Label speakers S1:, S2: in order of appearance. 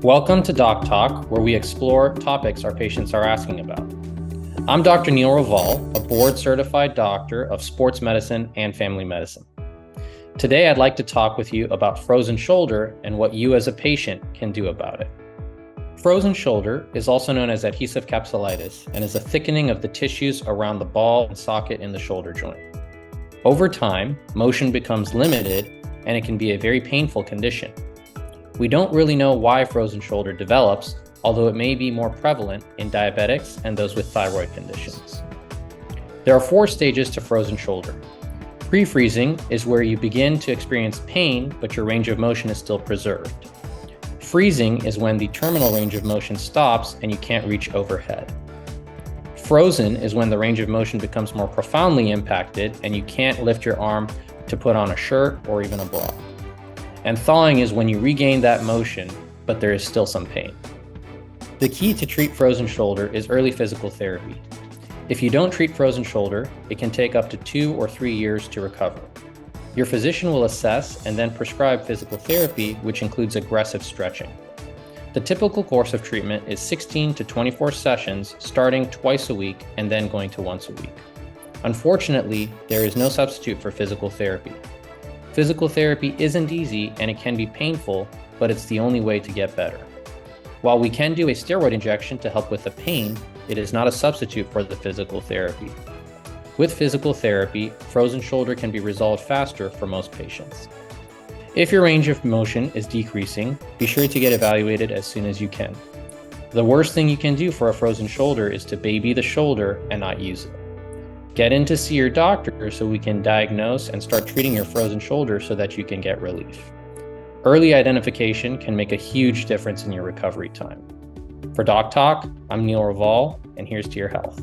S1: Welcome to Doc Talk, where we explore topics our patients are asking about. I'm Dr. Neel Raval, a board-certified doctor of sports medicine and family medicine. Today, I'd like to talk with you about frozen shoulder and what you as a patient can do about it. Frozen shoulder is also known as adhesive capsulitis and is a thickening of the tissues around the ball and socket in the shoulder joint. Over time, motion becomes limited and it can be a very painful condition. We don't really know why frozen shoulder develops, although it may be more prevalent in diabetics and those with thyroid conditions. There are 4 stages to frozen shoulder. Pre-freezing is where you begin to experience pain, but your range of motion is still preserved. Freezing is when the terminal range of motion stops and you can't reach overhead. Frozen is when the range of motion becomes more profoundly impacted and you can't lift your arm to put on a shirt or even a bra. And thawing is when you regain that motion, but there is still some pain. The key to treat frozen shoulder is early physical therapy. If you don't treat frozen shoulder, it can take up to 2 or 3 years to recover. Your physician will assess and then prescribe physical therapy, which includes aggressive stretching. The typical course of treatment is 16 to 24 sessions, starting twice a week and then going to once a week. Unfortunately, there is no substitute for physical therapy. Physical therapy isn't easy and it can be painful, but it's the only way to get better. While we can do a steroid injection to help with the pain, it is not a substitute for the physical therapy. With physical therapy, frozen shoulder can be resolved faster for most patients. If your range of motion is decreasing, be sure to get evaluated as soon as you can. The worst thing you can do for a frozen shoulder is to baby the shoulder and not use it. Get in to see your doctor so we can diagnose and start treating your frozen shoulder so that you can get relief. Early identification can make a huge difference in your recovery time. For Doc Talk, I'm Neel Raval, and here's to your health.